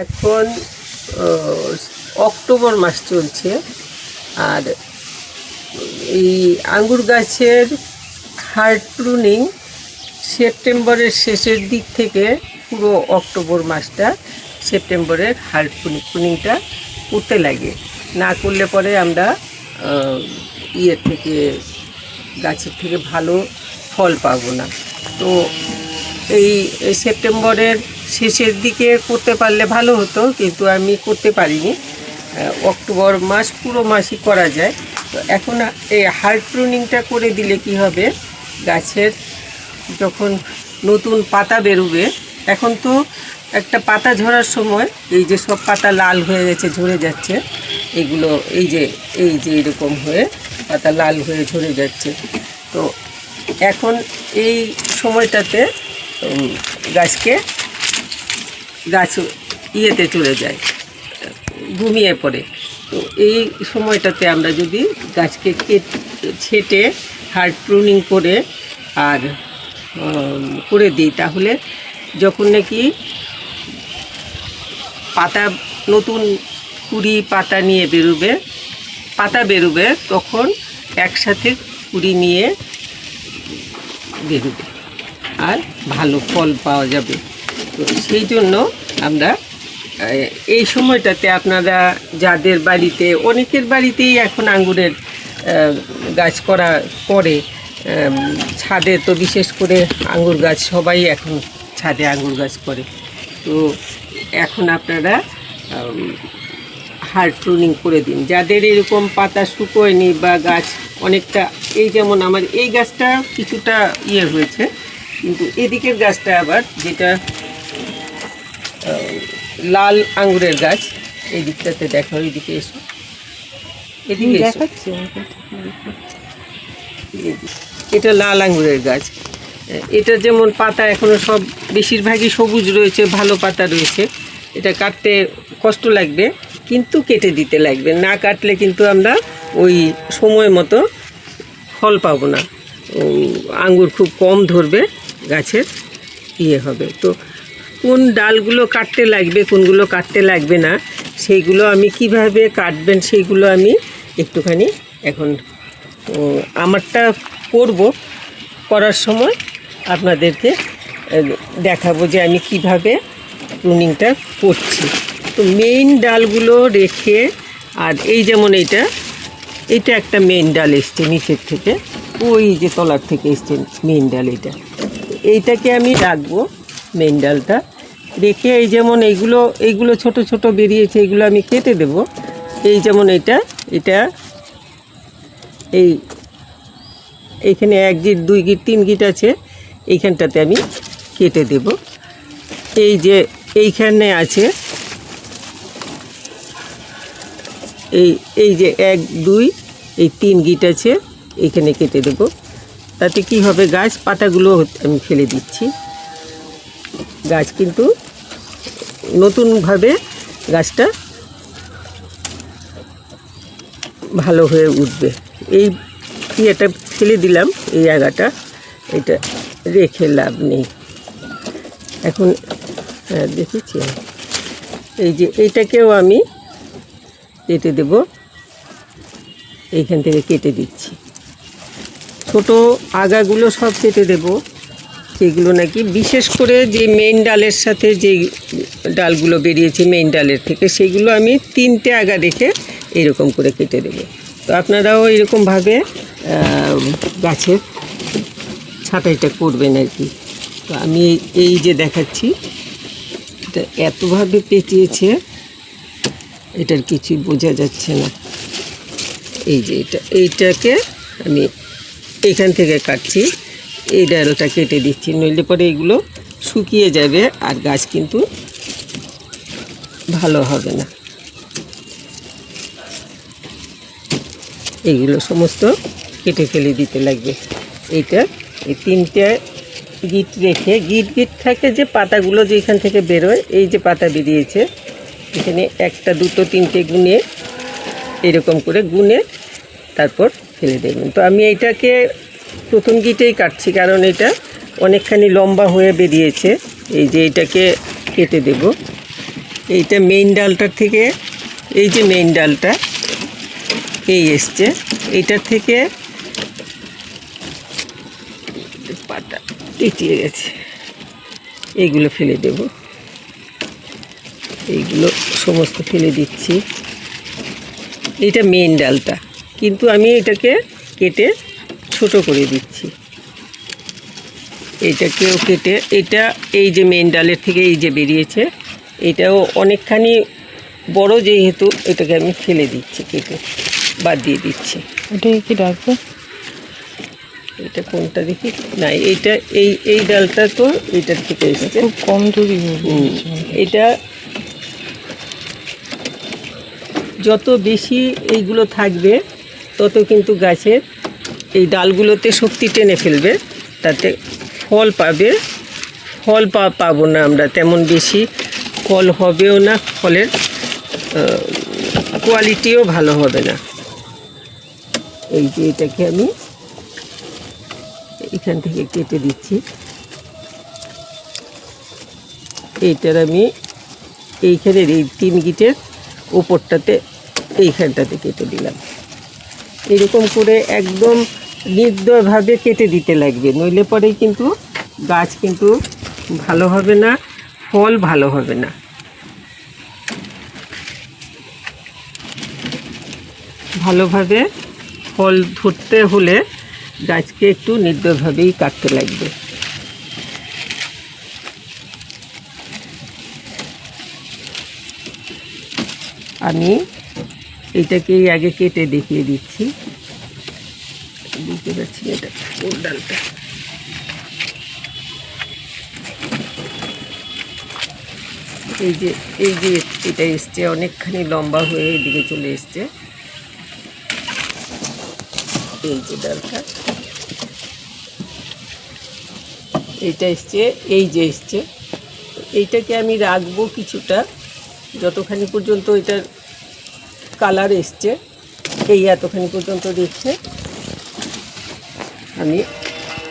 এখন অক্টোবর মাস চলছে আর এই আঙ্গুর গাছের হার্ড প্রুনিং সেপ্টেম্বরের শেষের দিক থেকে পুরো অক্টোবর মাসটা সেপ্টেম্বরের হার্ড প্রুনিংটা করতে লাগে। না করলে পরে আমরা ইয়ের থেকে গাছের থেকে ভালো ফল পাবো না। তো এই সেপ্টেম্বরের শেষের দিকে করতে পারলে ভালো হতো, কিন্তু আমি করতে পারিনি। অক্টোবর মাস পুরো মাসই করা যায়। তো এখন এই হার্ড প্রুনিংটা করে দিলে কি হবে, গাছের যখন নতুন পাতা বেরোবে, এখন তো একটা পাতা ঝরার সময় এই যে সব পাতা লাল হয়ে গেছে, ঝরে যাচ্ছে, এগুলো এই যে এরকম হয়ে পাতা লাল হয়ে ঝরে যাচ্ছে। তো এখন এই সময়টাতে গাছ ইয়েতে চলে যায়, ঘুমিয়ে পড়ে। তো এই সময়টাতে আমরা যদি গাছকে ছেটে হার্ড প্রুনিং করে আর করে দিই, তাহলে যখন নাকি পাতা নতুন কুড়ি পাতা নিয়ে পাতা বেরোবে, তখন একসাথে কুড়ি নিয়ে বেরোবে আর ভালো ফল পাওয়া যাবে। তো সেই জন্য আমরা এই সময়টাতে আপনারা যাদের বাড়িতে, অনেকের বাড়িতেই এখন আঙ্গুরের গাছ করে ছাদে, তো বিশেষ করে আঙ্গুর গাছ সবাই এখন ছাদে আঙ্গুর গাছ করে। তো এখন আপনারা হার্ড প্রুনিং করে দিন। যাদের এরকম পাতা শুকোয়নি বা গাছ অনেকটা, এই যেমন আমার এই গাছটা কিছুটা ইয়ে হয়েছে, কিন্তু এদিকের গাছটা আবার যেটা লাল আঙ্গুরের গাছ, এই দিকটাতে দেখো, এইদিকে এসো, এদিকে দেখাচ্ছে, এটা লাল আঙ্গুরের গাছ। এটা যেমন পাতা এখনো সব বেশিরভাগই সবুজ রয়েছে, ভালো পাতা রয়েছে। এটা কাটতে কষ্ট লাগবে, কিন্তু কেটে দিতে লাগবে। না কাটলে কিন্তু আমরা ওই সময় মতো ফল পাবো না, আঙ্গুর খুব কম ধরবে, গাছের ইয়ে হবে। তো কোন ডালগুলো কাটতে লাগবে, কোনগুলো কাটতে লাগবে না, সেইগুলো আমি কিভাবে কাটবেন সেইগুলো আমি একটুখানি এখন আমারটা করার সময় আপনাদেরকে দেখাবো যে আমি কিভাবে প্রুনিংটা করছি। তো মেইন ডালগুলো রেখে, আর এই যেমন এইটা একটা মেইন ডাল এসছে নিচের থেকে, ওই যে তলার থেকে এসছে মেইন ডাল, এইটাকে আমি রাখবো। মেইন ডালটা রেখে এই যেমন এইগুলো ছোট ছোট বেরিয়েছে, এইগুলো আমি কেটে দেব। এই যেমন এইখানে 1 গিট 2 গিট 3 গিট আছে, এইখানটাতে আমি কেটে দেব। এই যে এইখানে আছে, এই যে 1 2 এই 3 গিট আছে, এইখানে কেটে দেব। তাতে কি হবে, গাছ পাতাগুলো আমি ফেলে দিচ্ছি, গাছ কিন্তু নতুনভাবে গাছটা ভালো হয়ে উঠবে। এই এটা ফেলে দিলাম, এই জায়গাটা, এটা রেখে লাভ নেই। এখন দেখেছি, এই যে এইটাকেও আমি কেটে দেব, এইখান থেকে কেটে দিচ্ছি। ছোট আগাগুলো সব কেটে দেব, সেগুলো নাকি বিশেষ করে যে মেইন ডালের সাথে যে ডালগুলো বেরিয়েছে মেইন ডালের থেকে, সেগুলো আমি 3টে আগা রেখে এরকম করে কেটে দেব। তো আপনারাও এরকমভাবে গাছের ছাঁটাইটা করবেন আর কি। তো আমি এই যে দেখাচ্ছি, এটা এতভাবে পেঁচিয়েছে, এটার কিছুই বোঝা যাচ্ছে না। এই যে এইটাকে আমি এইখান থেকে কাটছি, এই ডালটা কেটে দিচ্ছি, নইলে পরে এগুলো শুকিয়ে যাবে আর গাছ কিন্তু ভালো হবে না। এইগুলো সমস্ত কেটে ফেলে দিতে লাগবে। এই 3টে গিট রেখে, গিট থাকে যে পাতাগুলো যে এখান থেকে বেরোয়, এই যে পাতা বেরিয়েছে, এখানে 1টা 2টো 3টে গুনে এরকম করে গুনে তারপর ফেলে দেবেন। তো আমি এইটাকে প্রথম গিটেই কাটছি, কারণ এটা অনেকখানি লম্বা হয়ে বেরিয়েছে। এই যে এটাকে কেটে দেব, এইটা মেইন ডালটার থেকে, এই যে মেইন ডালটা এই এসছে, এইটার থেকে পাতা টিটিয়ে গেছে, এইগুলো ফেলে দেব, এইগুলো সমস্ত ফেলে দিচ্ছি। এইটা মেইন ডালটা, কিন্তু আমি এটাকে কেটে ছোট করে দিচ্ছি। এইটাকেও কেটে, এটা এই যে মেইন ডালের থেকে এই যে বেরিয়েছে, এটাও অনেকখানি বড়, যেহেতু এটাকে আমি ফেলে দিচ্ছি, কেটে বাদ দিয়ে দিচ্ছি। ওটাকে কি রাখবো? এটা কোনটা দেখি, না এইটা, এই ডালটা তো এইটার থেকে এসেছে, খুব কম দূরই। এটা যত বেশি এইগুলো থাকবে তত কিন্তু গাছের এই ডালগুলোতে শক্তি টেনে ফেলবে, তাতে ফল পাবে। ফল পাবো না আমরা তেমন বেশি, ফল হবেও না, ফলের কোয়ালিটিও ভালো হবে না। এই যে এটাকে আমি এখান থেকে কেটে দিচ্ছি। এইটার আমি এইখানের এই 3 গিটের উপরটাতে এইখানটাতে কেটে দিলাম। এরকম করে একদম নির্দয়ভাবে কেটে দিতে লাগবে, নইলে পরেই কিন্তু গাছ কিন্তু ভালো হবে না, ফল ভালো হবে না। ভালোভাবে ফল ধরতে হলে গাছকে একটু নির্দয়ভাবেই কাটতে লাগবে। আমি এটাকেই আগে কেটে দেখিয়ে দিচ্ছি, বুঝতে পারছি এটা কোন ডালটা। এই যে এটা এসছে অনেকখানি লম্বা হয়ে এদিকে চলে এসছে, এই যে ডালটা এইটা এসছে, এই যে এসছে, এইটাকে আমি রাখবো কিছুটা, যতখানি পর্যন্ত এটার কালার এসছে, এই এতখানি পর্যন্ত দেখছে আমি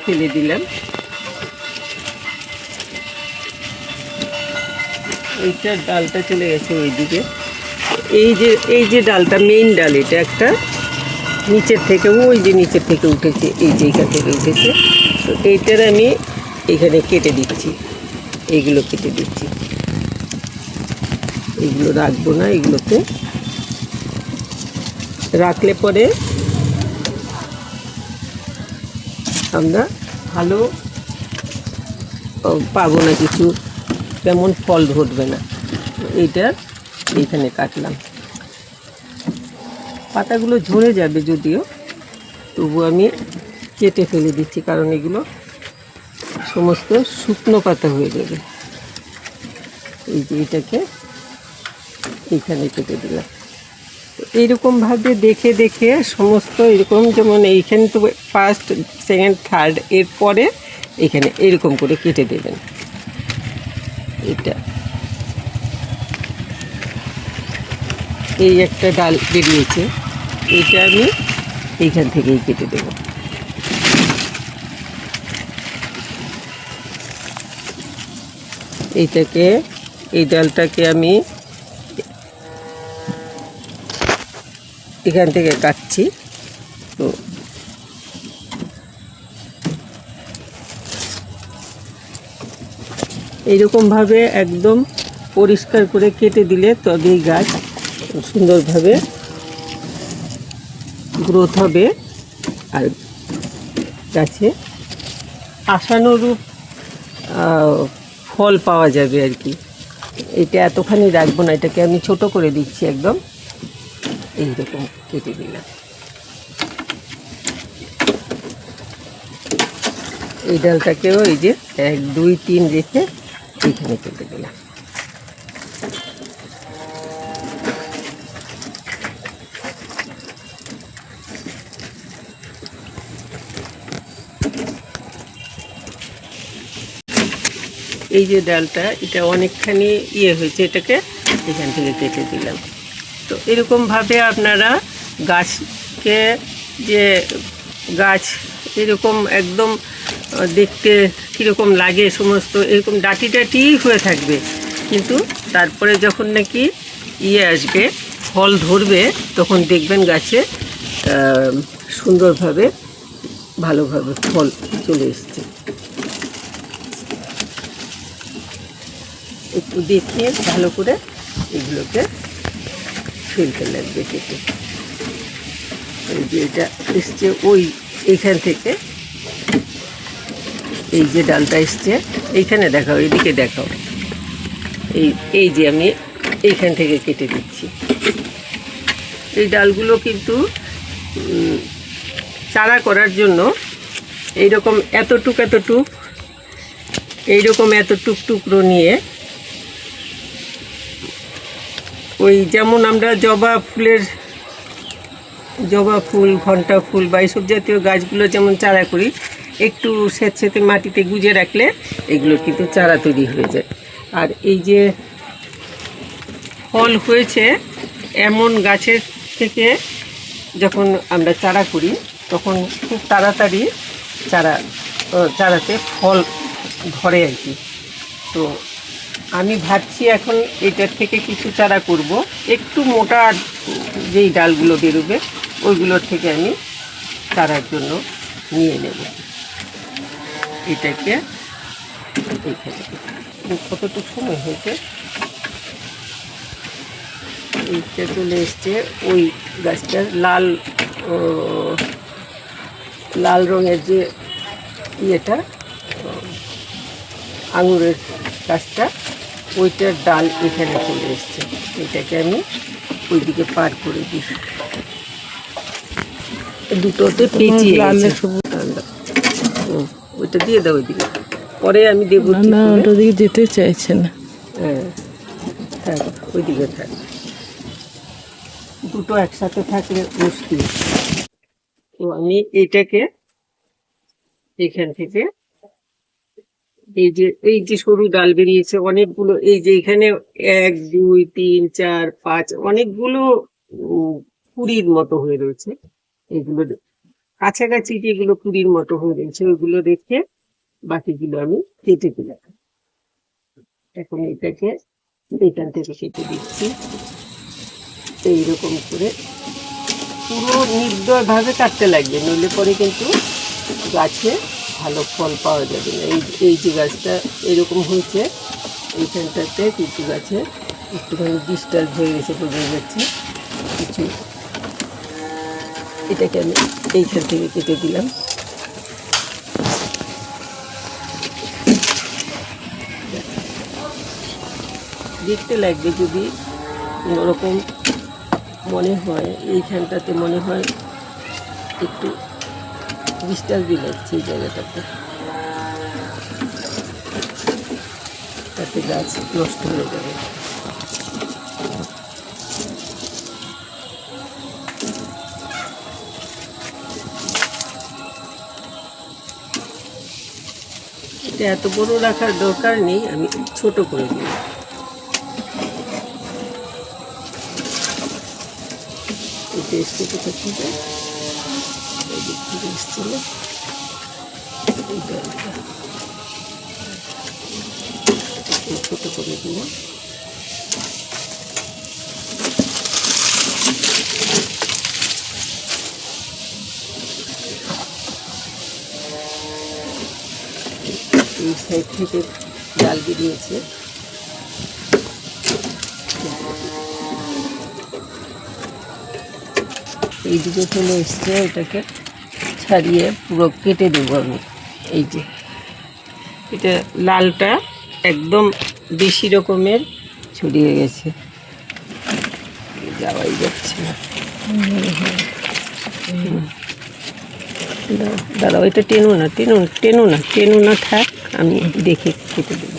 ফেলে দিলাম। এইটার ডালটা চলে গেছে ওইদিকে। এই যে ডালটা মেইন ডাল, এটা একটা নিচের থেকে, ওই যে নিচের থেকে উঠেছে, এই যে এইখান থেকে উঠেছে, তো এইটার আমি এখানে কেটে দিচ্ছি, এইগুলো কেটে দিচ্ছি। এইগুলো রাখবো না, এগুলোতে রাখলে পরে আমরা ভালো পাবো না, কিছু তেমন ফল ধরবে না। এইটা এইখানে কাটলাম, পাতাগুলো ঝরে যাবে যদিও, তবু আমি কেটে ফেলে দিচ্ছি, কারণ এগুলো সমস্ত শুকনো পাতা হয়ে যাবে। এই যে এটাকে এইখানে কেটে দিলাম। এইরকমভাবে দেখে দেখে সমস্ত এরকম, যেমন এইখানে তো ফার্স্ট, সেকেন্ড, থার্ড, এরপরে এখানে এরকম করে কেটে দেবেন। এটা এই একটা ডাল বেরিয়েছে, এটা আমি এইখান থেকেই কেটে দেব। এইটাকে, এই ডালটাকে আমি এখান থেকে কাটছি। তো এইরকমভাবে একদম পরিষ্কার করে কেটে দিলে তবেই গাছ সুন্দরভাবে গ্রোথ হবে আর গাছে আশানুরূপ ফল পাওয়া যাবে আর কি। এটা এতখানি রাখবো না, এটাকে আমি ছোট করে দিচ্ছি, একদম এইরকম কেটে দিলাম। এই ডালটাকেও এই যে 1, 2, 3 রেখে এইখানে কেটে দিলাম। এই যে ডালটা, এটা অনেকখানি হয়েছে, এটাকে এখান থেকে কেটে দিলাম। তো এরকমভাবে আপনারা গাছকে, যে গাছ এরকম একদম দেখতে কীরকম লাগে, সমস্ত এরকম ডাটি হয়ে থাকবে, কিন্তু তারপরে যখন নাকি আসবে, ফল ধরবে, তখন দেখবেন গাছে সুন্দরভাবে ভালোভাবে ফল চলে এসছে। একটু দেখিয়ে ভালো করে এগুলোকে ফেলতে লাগবে কেটে। এই যে এটা এসছে এইখান থেকে, এই যে ডালটা এসছে এইখানে দেখাও, এদিকে দেখাও, এই যে আমি এইখান থেকে কেটে দিচ্ছি। এই ডালগুলো কিন্তু চারা করার জন্য এইরকম এতটুক টুকরো নিয়ে, যেমন আমরা জবা ফুল, ঘণ্টা ফুল বা এইসব জাতীয় গাছগুলো যেমন চারা করি, একটু স্যাঁতস্যাঁতে মাটিতে গুজে রাখলে এগুলো কিন্তু চারা তৈরি হয়ে যায়। আর এই যে ফল হয়েছে এমন গাছের থেকে যখন আমরা চারা করি, তখন খুব তাড়াতাড়ি চারাতে ফল ধরে আর কি। তো আমি ভাবছি এখন এটার থেকে কিছু চারা করব, একটু মোটা যেই ডালগুলো বেরোবে ওইগুলোর থেকে আমি চারার জন্য নিয়ে নেব। এটাকে এইখানে কতটুকু সময় হয়েছে, এইটা চলে এসছে ওই গাছটার লাল রঙের যে আঙুরের গাছটা, ওইটার ডাল এখানে চলে এসছে। এটাকে আমি ওইদিকে পার করে দিই। দুটোতে পেঁচিয়ে ওইটা দিয়ে দাও ওইদিকে, পরে আমি দেবো। না, ওদিকে যেতে চাইছে না। হ্যাঁ, থাক, ওইদিকে থাক, দুটো একসাথে থাকলে মুশকিল। তো আমি এইটাকে এখান থেকে এই যে সরু ডাল বেরিয়েছে অনেকগুলো, এই যে এখানে 1 2 3 4 5 অনেকগুলো কুড়ির মতো হয়ে রয়েছে। এগুলো কাছাকাছি যেগুলো কুড়ির মতো হয়ে রয়েছে ওইগুলো রেখে বাকিগুলো আমি কেটে দিলাম। এখন এটাকে এখান থেকে কেটে দিচ্ছি এইরকম করে, পুরো নির্দয়ভাবে কাটতে লাগবে, নইলে পরে কিন্তু গাছে ভালো ফল পাওয়া যাবে না। এই যে গাছটা এরকম হয়েছে, এইখানটাতে কিছু গাছে একটুখানি ডিস্টার্ব হয়ে গেছে, বোঝা যাচ্ছে কিছু। এটাকে আমি এইখান থেকে কেটে দিলাম। দেখতে লাগবে যদি কোনোরকম মনে হয়, এইখানটাতে মনে হয় একটু ডিস্টার্বই লাগছে এই জায়গাটাতে, তাতে গাছ নষ্ট হয়ে যাবে। এটা এত বড় রাখার দরকার নেই, আমি ছোট করে দিই। এটা এসছে কোথা থেকে, এই দিক থেকে এসছিল এই ডালটা, ছোট করে দিলাম। এই সাইড থেকে ডাল বেরিয়েছে, এইদিকে চলে এসছে, এটাকে ছাড়িয়ে পুরো কেটে দেবো আমি। এই যে এটা লালটা একদম বেশি রকমের ছড়িয়ে গেছে, যাওয়াই যাচ্ছে না। দাঁড়াও, এটা টেনো না, থাক, আমি দেখে কেটে দেবো।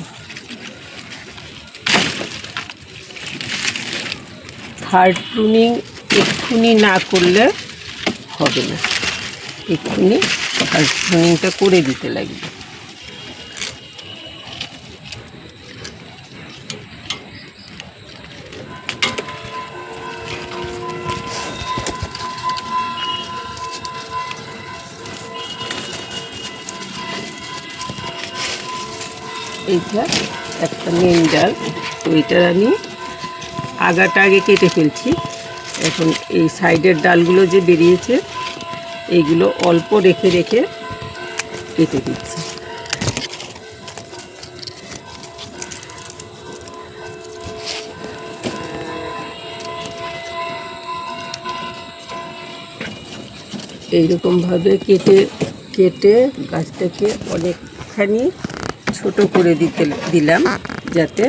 থার্ড প্রুনিং এক্ষুনি না করলে হবে না, এক্ষুনি থার্ড প্রুনিংটা করে দিতে লাগবে। এইটা একটা মেন ডাল, এটার আমি আগাটা আগে কেটে ফেলছি। এখন এই সাইডের ডালগুলো যে বেরিয়েছে এইগুলো অল্প রেখে রেখে কেটে দিচ্ছি। এইরকমভাবে কেটে কেটে গাছটাকে অনেকখানি ছোট করে দিলাম যাতে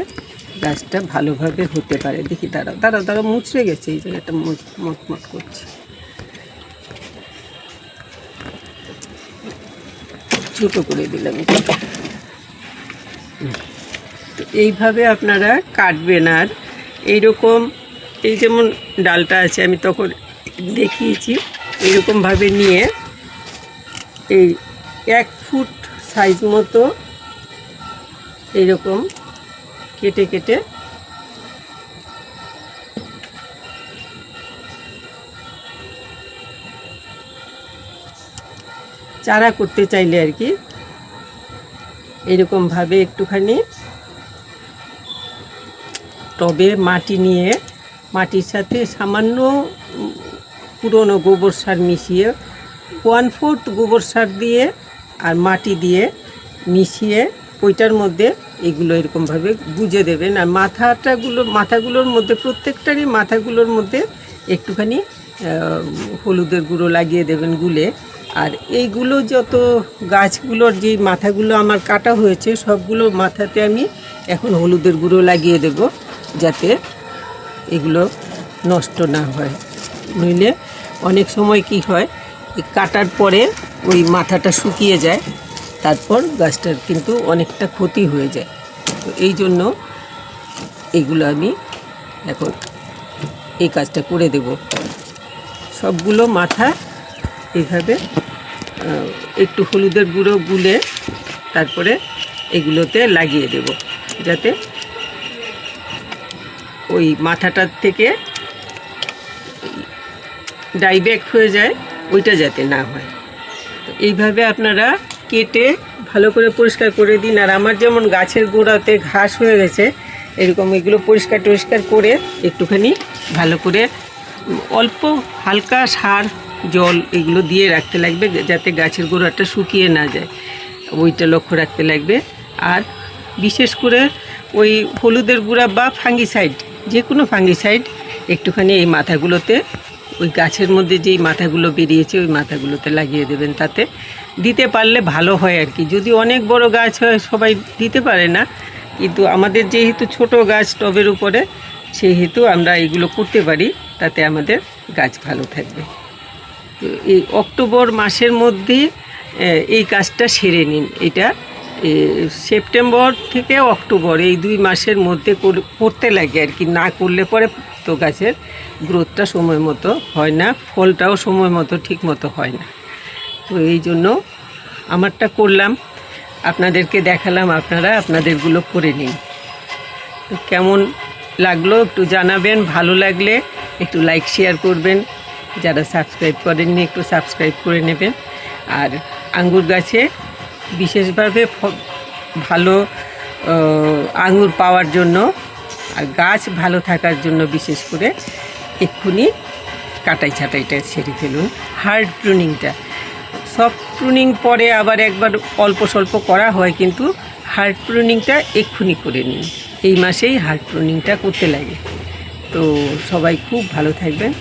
গাছটা ভালোভাবে হতে পারে। দেখি দাঁড়াও মুচড়ে গেছে, এই জায়গাটা মটমট করছে। ছোট করে দিলাম। তো এইভাবে আপনারা কাটবেন। আর এইরকম এই যেমন ডালটা আছে আমি তখন দেখিয়েছি, এরকমভাবে নিয়ে এই 1 ফুট সাইজ মতো এইরকম কেটে কেটে চারা করতে চাইলে আর কি এরকমভাবে একটুখানি টবে মাটি নিয়ে মাটির সাথে সামান্য পুরনো গোবর সার মিশিয়ে 1/4 গোবর সার দিয়ে আর মাটি দিয়ে মিশিয়ে ওইটার মধ্যে এগুলো এরকমভাবে গুজে দেবেন। আর মাথাগুলোর মধ্যে প্রত্যেকটারই মাথাগুলোর মধ্যে একটুখানি হলুদের গুঁড়ো লাগিয়ে দেবেন গুলে। আর এইগুলো যত গাছগুলোর যে মাথাগুলো আমার কাটা হয়েছে সবগুলো মাথাতে আমি এখন হলুদের গুঁড়ো লাগিয়ে দেব যাতে এগুলো নষ্ট না হয়। নইলে অনেক সময় কি হয়, কাটার পরে ওই মাথাটা শুকিয়ে যায়, তারপর গাছটার কিন্তু অনেকটা ক্ষতি হয়ে যায়। তো এই জন্য এগুলো আমি এখন এই কাজটা করে দেব। সবগুলো মাথা এইভাবে একটু হলুদের গুঁড়ো গুলে তারপরে এগুলোতে লাগিয়ে দেব যাতে ওই মাথাটার থেকে ডাইরেক্ট হয়ে যায়, ওইটা যাতে না হয়। তো এইভাবে আপনারা কেটে ভালো করে পরিষ্কার করে দিন। আর আমার যেমন গাছের গোড়াতে ঘাস হয়ে গেছে এরকম এগুলো পরিষ্কার করে একটুখানি ভালো করে অল্প হালকা সার জল এগুলো দিয়ে রাখতে লাগবে যাতে গাছের গোড়াটা শুকিয়ে না যায়, ওইটা লক্ষ্য রাখতে লাগবে। আর বিশেষ করে ওই হলুদের গুঁড়া বা ফাঙ্গিসাইড, যে কোনো ফাঙ্গিসাইড একটুখানি এই মাথাগুলোতে, ওই গাছের মধ্যে যেই মাথাগুলো বেরিয়েছে ওই মাথাগুলোতে লাগিয়ে দেবেন। তাতে দিতে পারলে ভালো হয় আর কি। যদি অনেক বড় গাছ হয় সবাই দিতে পারে না, কিন্তু আমাদের যেহেতু ছোট গাছ টবের উপরে, সেহেতু আমরা এগুলো করতে পারি, তাতে আমাদের গাছ ভালো থাকবে। তো এই অক্টোবর মাসের মধ্যে এই কাজটা সেরে নিন। এটা সেপ্টেম্বর থেকে অক্টোবর এই 2 মাসের মধ্যে করতে লাগে আর কি। না করলে পরে তো গাছের গ্রোথটা সময় মতো হয় না, ফলটাও সময় মতো ঠিক মতো হয় না। তো এই জন্য আমারটা করলাম, আপনাদেরকে দেখালাম, আপনারা আপনাদেরগুলো করে নিন। তো কেমন লাগলো একটু জানাবেন, ভালো লাগলে একটু লাইক শেয়ার করবেন, যারা সাবস্ক্রাইব করেননি একটু সাবস্ক্রাইব করে নেবেন। আর আঙ্গুর গাছে বিশেষভাবে ভালো আঙ্গুর পাওয়ার জন্য আর গাছ ভালো থাকার জন্য বিশেষ করে এক্ষুনি কাটাই ছাটাইটা সেরে ফেলুন। হার্ড প্রুনিংটা, সফট প্রুনিং পরে আবার একবার অল্প স্বল্প করা হয়, কিন্তু হার্ড প্রুনিংটা এক্ষুনি করে নিন। এই মাসেই হার্ড প্রুনিংটা করতে লাগে। তো সবাই খুব ভালো থাকবেন।